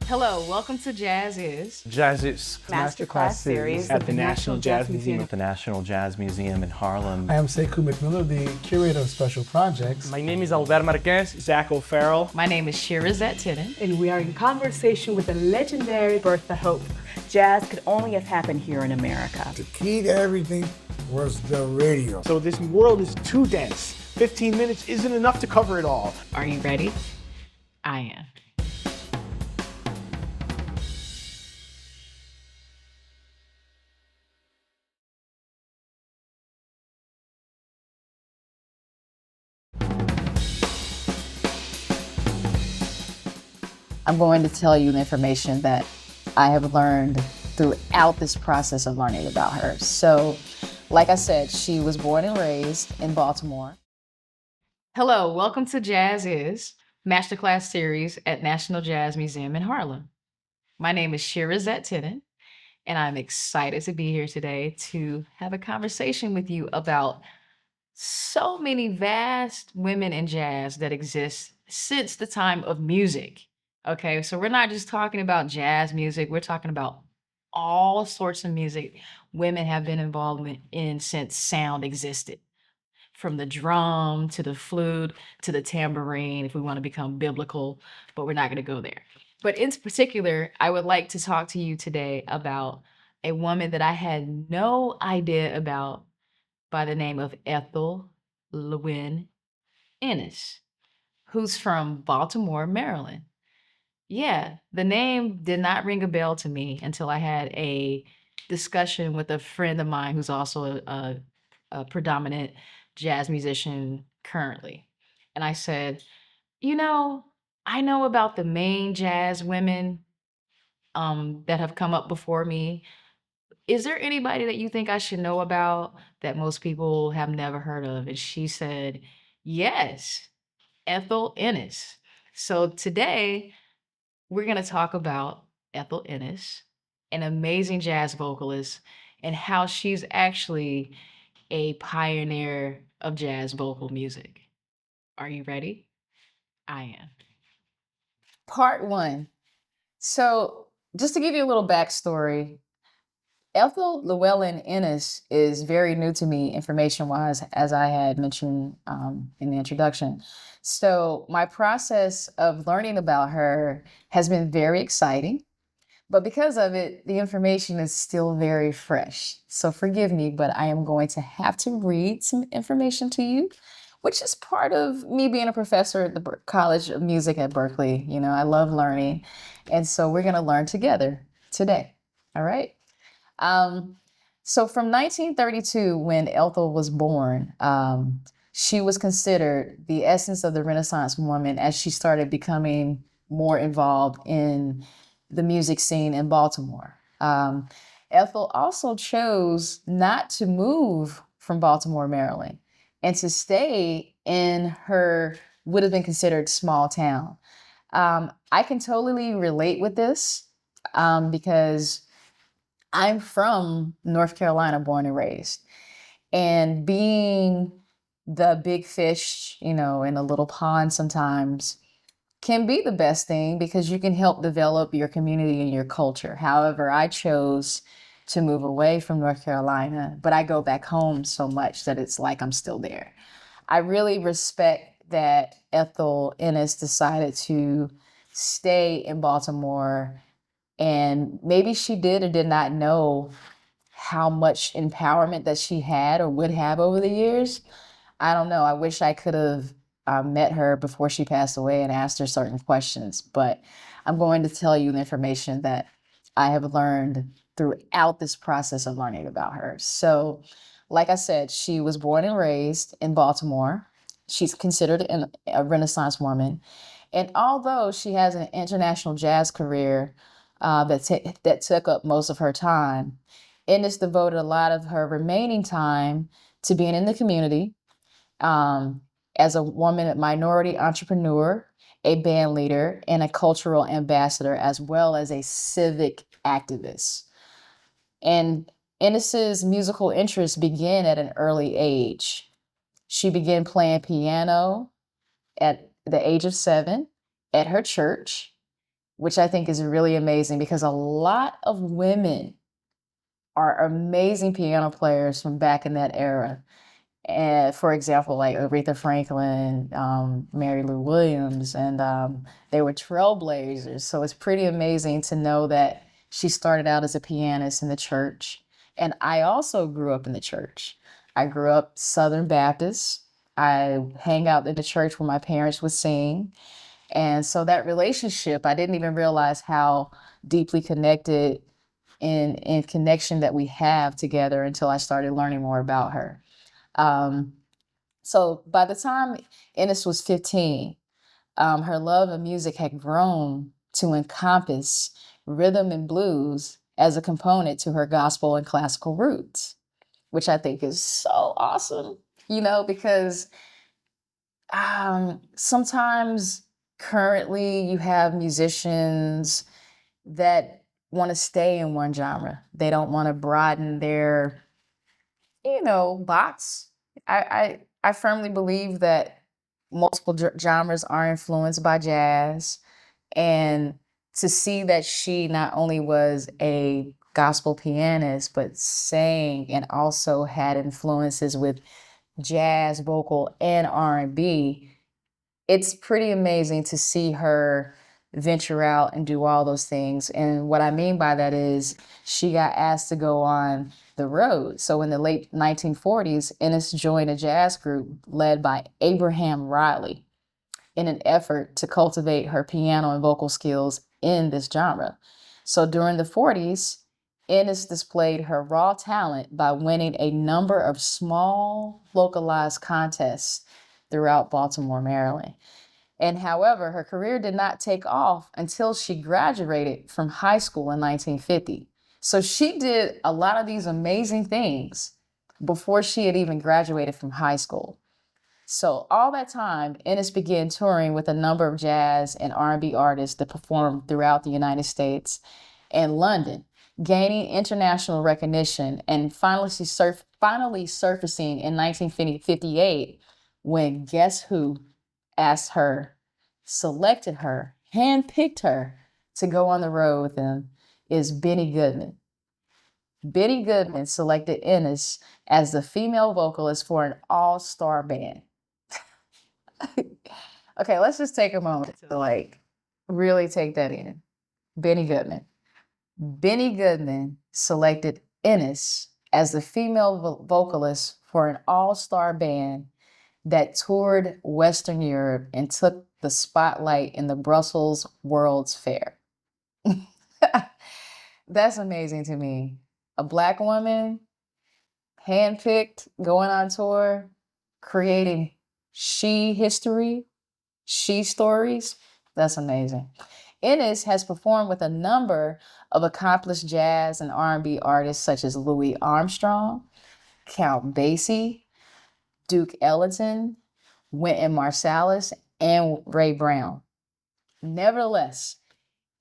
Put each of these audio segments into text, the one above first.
Hello, welcome to Jazz Is. Jazz Is MasterClass series at the National Jazz Museum at the National Jazz Museum in Harlem. I am Sekou McMillan, the curator of special projects. My name is Albert Marquez, Zach O'Farrell. My name is Shirazette Tinnin. And we are in conversation with the legendary Bertha Hope. Jazz could only have happened here in America. The key to everything was the radio. So this world is too dense. 15 minutes isn't enough to cover it all. Are you ready? I am. I'm going to tell you the information that I have learned throughout this process of learning about her. So, like I said, she was born and raised in Baltimore. Hello, welcome to Jazz Is, MasterClass series at National Jazz Museum in Harlem. My name is Shirazette Tinnin, and I'm excited to be here today to have a conversation with you about so many vast women in jazz that exist since the time of music. Okay, so we're not just talking about jazz music, we're talking about all sorts of music women have been involved in since sound existed. From the drum to the flute to the tambourine, if we want to become biblical, but we're not going to go there. But in particular, I would like to talk to you today about a woman that I had no idea about by the name of Ethel Ennis, who's from Baltimore, Maryland. Yeah, the name did not ring a bell to me until I had a discussion with a friend of mine who's also a predominant jazz musician currently. And I said, I know about the main jazz women that have come up before me. Is there anybody that you think I should know about that most people have never heard of? And she said, yes, Ethel Ennis. So today, we're going to talk about Ethel Ennis, an amazing jazz vocalist, and how she's actually a pioneer of jazz vocal music. Are you ready? I am. Part one. So, just to give you a little backstory, Ethel Ennis is very new to me information-wise, as I had mentioned in the introduction. So my process of learning about her has been very exciting, but because of it, the information is still very fresh. So forgive me, but I am going to have to read some information to you, which is part of me being a professor at the College of Music at Berkeley. I love learning. And so we're going to learn together today. All right? So from 1932, when Ethel was born, she was considered the essence of the Renaissance woman as she started becoming more involved in the music scene in Baltimore. Ethel also chose not to move from Baltimore, Maryland, and to stay in her would have been considered small town. I can totally relate with this because I'm from North Carolina, born and raised. And being the big fish, in a little pond sometimes can be the best thing because you can help develop your community and your culture. However, I chose to move away from North Carolina, but I go back home so much that it's like I'm still there. I really respect that Ethel Ennis decided to stay in Baltimore, and maybe she did or did not know how much empowerment that she had or would have over the years. I don't know. I wish I could have met her before she passed away and asked her certain questions, but I'm going to tell you the information that I have learned throughout this process of learning about her. So, like I said, she was born and raised in Baltimore. She's considered a Renaissance woman. And although she has an international jazz career that took up most of her time, Ennis devoted a lot of her remaining time to being in the community, as a woman minority entrepreneur, a band leader, and a cultural ambassador, as well as a civic activist. And Ennis's musical interests began at an early age. She began playing piano at the age of 7 at her church, which I think is really amazing because a lot of women are amazing piano players from back in that era. And for example, like Aretha Franklin, Mary Lou Williams, and they were trailblazers. So it's pretty amazing to know that she started out as a pianist in the church. And I also grew up in the church. I grew up Southern Baptist. I hang out in the church where my parents would sing. And so that relationship, I didn't even realize how deeply connected in connection that we have together until I started learning more about her. So by the time Ennis was 15, her love of music had grown to encompass rhythm and blues as a component to her gospel and classical roots, which I think is so awesome, because sometimes currently you have musicians that want to stay in one genre. They don't want to broaden their, box. I firmly believe that multiple genres are influenced by jazz, and to see that she not only was a gospel pianist but sang and also had influences with jazz, vocal, and R&B, it's pretty amazing to see her venture out and do all those things. And what I mean by that is she got asked to go on the road. So in the late 1940s, Ennis joined a jazz group led by Abraham Riley in an effort to cultivate her piano and vocal skills in this genre. So during the 40s, Ennis displayed her raw talent by winning a number of small localized contests throughout Baltimore, Maryland. And however, her career did not take off until she graduated from high school in 1950. So she did a lot of these amazing things before she had even graduated from high school. So all that time, Ennis began touring with a number of jazz and R&B artists that performed throughout the United States and London, gaining international recognition and finally surfacing in 1958 when guess who selected her, handpicked her to go on the road with them is Benny Goodman. Benny Goodman selected Ennis as the female vocalist for an all-star band. Okay, let's just take a moment to really take that in. Benny Goodman. Benny Goodman selected Ennis as the female vocalist for an all-star band that toured Western Europe and took the spotlight in the Brussels World's Fair. That's amazing to me. A Black woman, handpicked, going on tour, creating she history, she stories. That's amazing. Ennis has performed with a number of accomplished jazz and R&B artists such as Louis Armstrong, Count Basie, Duke Ellington, Wynton Marsalis, and Ray Brown. Nevertheless,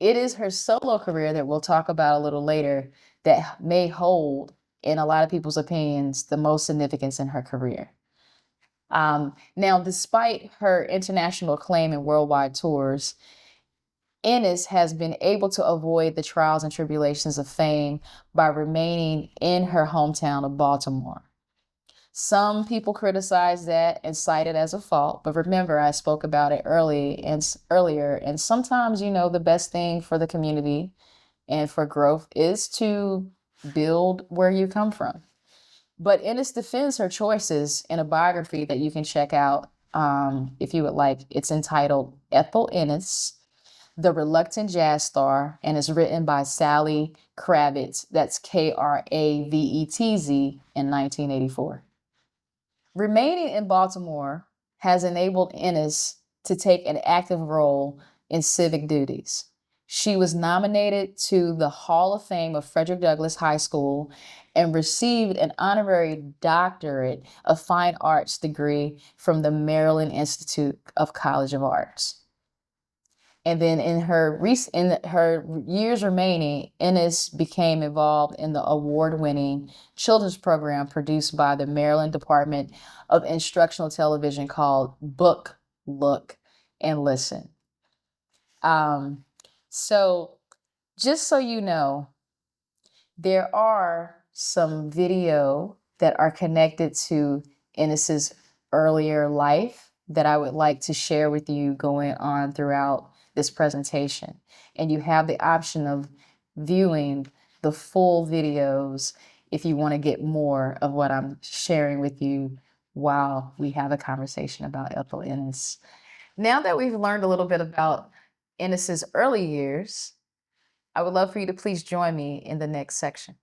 it is her solo career that we'll talk about a little later that may hold, in a lot of people's opinions, the most significance in her career. Now, despite her international acclaim and worldwide tours, Ennis has been able to avoid the trials and tribulations of fame by remaining in her hometown of Baltimore. Some people criticize that and cite it as a fault, but remember, I spoke about it earlier, and sometimes, the best thing for the community and for growth is to build where you come from. But Ennis defends her choices in a biography that you can check out if you would like. It's entitled Ethel Ennis, The Reluctant Jazz Star, and is written by Sally Kravitz, that's Kravetz, in 1984. Remaining in Baltimore has enabled Ennis to take an active role in civic duties. She was nominated to the Hall of Fame of Frederick Douglass High School and received an honorary doctorate of fine arts degree from the Maryland Institute of College of Arts. And then in her years remaining, Ennis became involved in the award-winning children's program produced by the Maryland Department of Instructional Television called Book, Look, and Listen. So, just so you know, there are some video that are connected to Ennis's earlier life that I would like to share with you going on throughout this presentation. And you have the option of viewing the full videos if you want to get more of what I'm sharing with you while we have a conversation about Ethel Ennis. Now that we've learned a little bit about Ennis's early years, I would love for you to please join me in the next section.